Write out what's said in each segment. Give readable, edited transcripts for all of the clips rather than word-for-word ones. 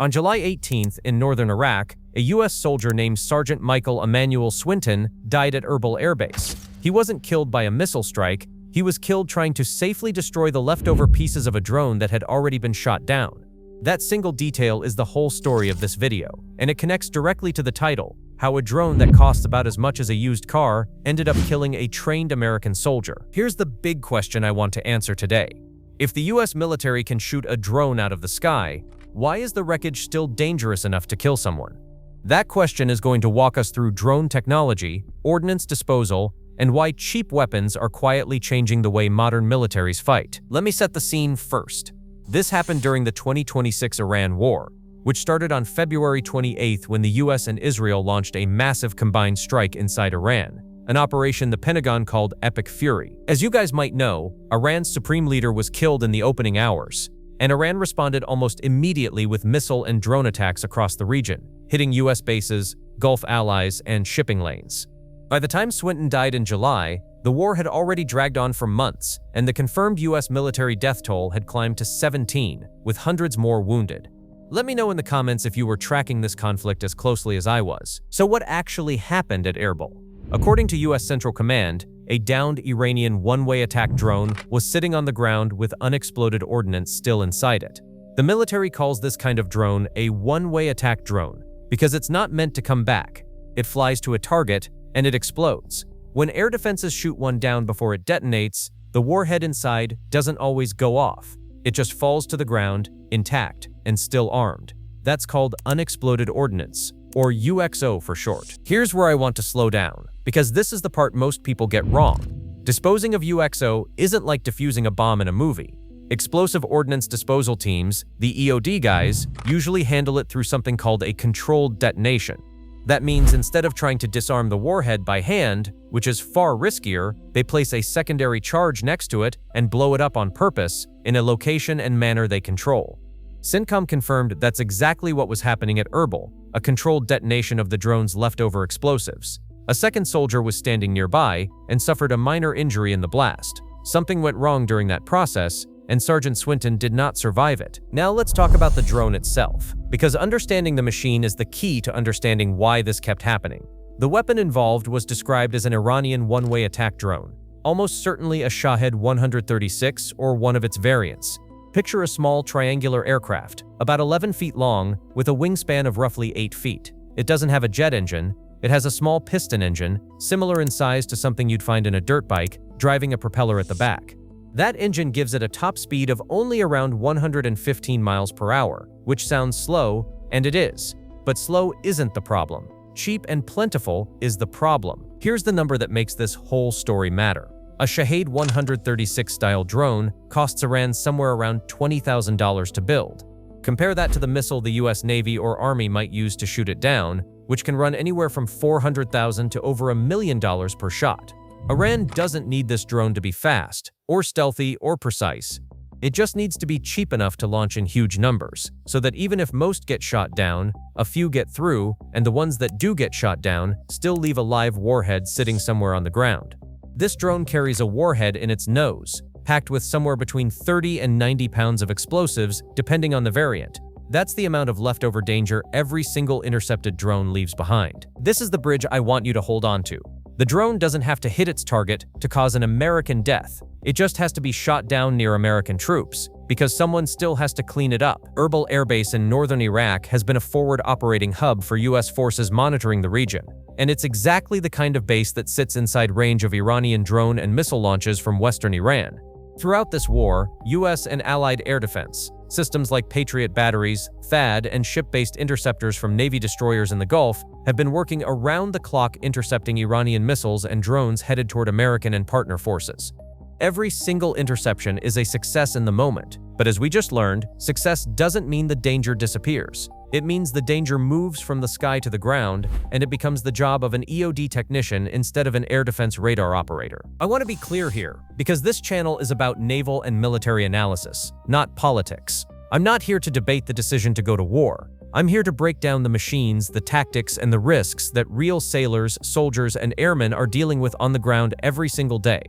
On July 18th, in northern Iraq, a U.S. soldier named Sergeant Michael Swinton died at Erbil airbase. He wasn't killed by a missile strike, he was killed trying to safely destroy the leftover pieces of a drone that had already been shot down. That single detail is the whole story of this video, and it connects directly to the title, how a drone that costs about as much as a used car ended up killing a trained American soldier. Here's the big question I want to answer today. If the US military can shoot a drone out of the sky, why is the wreckage still dangerous enough to kill someone? That question is going to walk us through drone technology, ordnance disposal, and why cheap weapons are quietly changing the way modern militaries fight. Let me set the scene first. This happened during the 2026 Iran war, which started on February 28th when the US and Israel launched a massive combined strike inside Iran, an operation the Pentagon called Epic Fury. As you guys might know, Iran's supreme leader was killed in the opening hours, and Iran responded almost immediately with missile and drone attacks across the region, hitting US bases, Gulf allies, and shipping lanes. By the time Swinton died in July, the war had already dragged on for months, and the confirmed US military death toll had climbed to 17, with hundreds more wounded. Let me know in the comments if you were tracking this conflict as closely as I was. So what actually happened at Erbil? According to US Central Command, a downed Iranian one-way attack drone was sitting on the ground with unexploded ordnance still inside it. The military calls this kind of drone a one-way attack drone because it's not meant to come back. It flies to a target and it explodes. When air defenses shoot one down before it detonates, the warhead inside doesn't always go off. It just falls to the ground, intact, and still armed. That's called unexploded ordnance, or UXO for short. Here's where I want to slow down, because this is the part most people get wrong. Disposing of UXO isn't like defusing a bomb in a movie. Explosive ordnance disposal teams, the EOD guys, usually handle it through something called a controlled detonation. That means instead of trying to disarm the warhead by hand, which is far riskier, they place a secondary charge next to it and blow it up on purpose in a location and manner they control. CENTCOM confirmed that's exactly what was happening at Erbil, a controlled detonation of the drone's leftover explosives. A second soldier was standing nearby and suffered a minor injury in the blast. Something went wrong during that process, and Sergeant Swinton did not survive it. Now let's talk about the drone itself, because understanding the machine is the key to understanding why this kept happening. The weapon involved was described as an Iranian one-way attack drone, almost certainly a Shahed 136 or one of its variants. Picture a small triangular aircraft, about 11 feet long, with a wingspan of roughly 8 feet. It doesn't have a jet engine, it has a small piston engine, similar in size to something you'd find in a dirt bike, driving a propeller at the back. That engine gives it a top speed of only around 115 miles per hour, which sounds slow, and it is. But slow isn't the problem. Cheap and plentiful is the problem. Here's the number that makes this whole story matter. A Shahed 136 style drone costs Iran somewhere around $20,000 to build. Compare that to the missile the US Navy or Army might use to shoot it down, which can run anywhere from $400,000 to over $1 million per shot. Iran doesn't need this drone to be fast, or stealthy, or precise. It just needs to be cheap enough to launch in huge numbers, so that even if most get shot down, a few get through, and the ones that do get shot down still leave a live warhead sitting somewhere on the ground. This drone carries a warhead in its nose, packed with somewhere between 30 and 90 pounds of explosives, depending on the variant. That's the amount of leftover danger every single intercepted drone leaves behind. This is the bridge I want you to hold on to. The drone doesn't have to hit its target to cause an American death. It just has to be shot down near American troops, because someone still has to clean it up. Erbil Air Base in northern Iraq has been a forward operating hub for US forces monitoring the region, and it's exactly the kind of base that sits inside range of Iranian drone and missile launches from western Iran. Throughout this war, US and allied air defense, systems like Patriot batteries, THAAD, and ship-based interceptors from Navy destroyers in the Gulf have been working around the clock intercepting Iranian missiles and drones headed toward American and partner forces. Every single interception is a success in the moment, but as we just learned, success doesn't mean the danger disappears. It means the danger moves from the sky to the ground, and it becomes the job of an EOD technician instead of an air defense radar operator. I want to be clear here, because this channel is about naval and military analysis, not politics. I'm not here to debate the decision to go to war. I'm here to break down the machines, the tactics, and the risks that real sailors, soldiers, and airmen are dealing with on the ground every single day.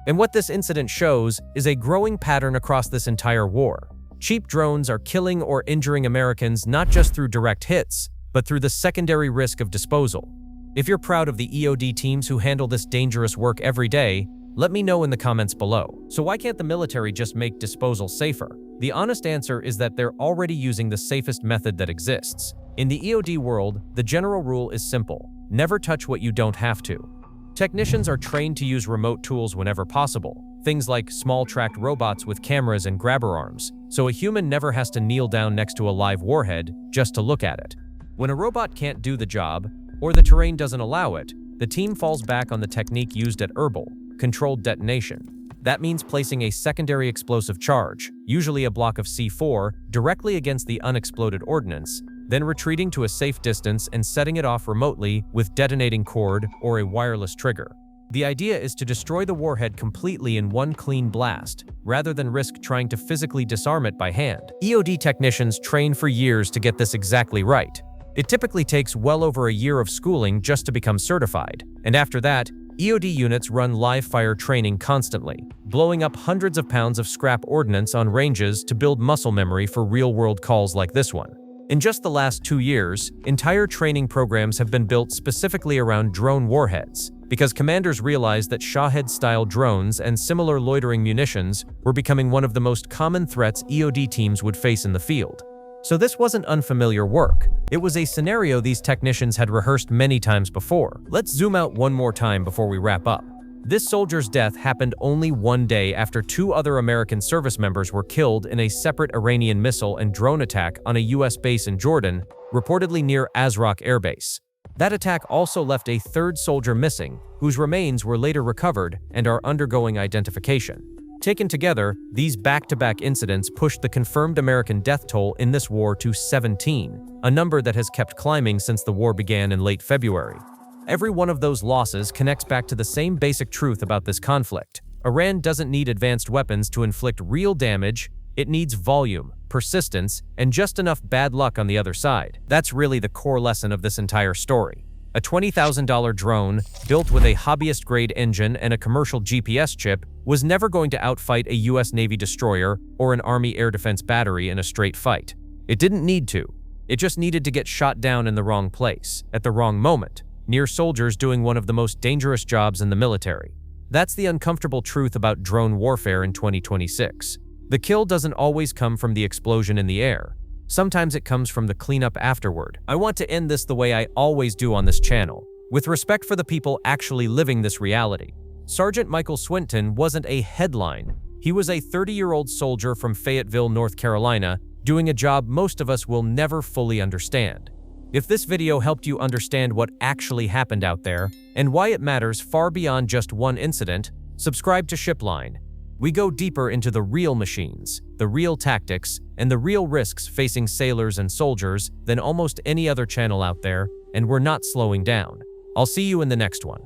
And what this incident shows is a growing pattern across this entire war. Cheap drones are killing or injuring Americans not just through direct hits, but through the secondary risk of disposal. If you're proud of the EOD teams who handle this dangerous work every day, let me know in the comments below. So why can't the military just make disposal safer? The honest answer is that they're already using the safest method that exists. In the EOD world, the general rule is simple: never touch what you don't have to. Technicians are trained to use remote tools whenever possible, things like small tracked robots with cameras and grabber arms, so a human never has to kneel down next to a live warhead just to look at it. When a robot can't do the job, or the terrain doesn't allow it, the team falls back on the technique used at Erbil: controlled detonation. That means placing a secondary explosive charge, usually a block of C4, directly against the unexploded ordnance, then retreating to a safe distance and setting it off remotely with detonating cord or a wireless trigger. The idea is to destroy the warhead completely in one clean blast, rather than risk trying to physically disarm it by hand. EOD technicians train for years to get this exactly right. It typically takes well over a year of schooling just to become certified, and after that, EOD units run live-fire training constantly, blowing up hundreds of pounds of scrap ordnance on ranges to build muscle memory for real-world calls like this one. In just the last 2 years, entire training programs have been built specifically around drone warheads, because commanders realized that Shahed-style drones and similar loitering munitions were becoming one of the most common threats EOD teams would face in the field. So this wasn't unfamiliar work. It was a scenario these technicians had rehearsed many times before. Let's zoom out one more time before we wrap up. This soldier's death happened only one day after 2 other American service members were killed in a separate Iranian missile and drone attack on a US base in Jordan, reportedly near Azraq airbase. That attack also left a 3rd soldier missing, whose remains were later recovered and are undergoing identification. Taken together, these back-to-back incidents pushed the confirmed American death toll in this war to 17, a number that has kept climbing since the war began in late February. Every one of those losses connects back to the same basic truth about this conflict. Iran doesn't need advanced weapons to inflict real damage. It needs volume, persistence, and just enough bad luck on the other side. That's really the core lesson of this entire story. A $20,000 drone, built with a hobbyist-grade engine and a commercial GPS chip, was never going to outfight a US Navy destroyer or an Army air defense battery in a straight fight. It didn't need to. It just needed to get shot down in the wrong place, at the wrong moment, near soldiers doing one of the most dangerous jobs in the military. That's the uncomfortable truth about drone warfare in 2026. The kill doesn't always come from the explosion in the air. Sometimes it comes from the cleanup afterward. I want to end this the way I always do on this channel, with respect for the people actually living this reality. Sergeant Michael Swinton wasn't a headline. He was a 30-year-old soldier from Fayetteville, North Carolina, doing a job most of us will never fully understand. If this video helped you understand what actually happened out there, and why it matters far beyond just one incident, subscribe to Shipline. We go deeper into the real machines, the real tactics, and the real risks facing sailors and soldiers than almost any other channel out there, and we're not slowing down. I'll see you in the next one.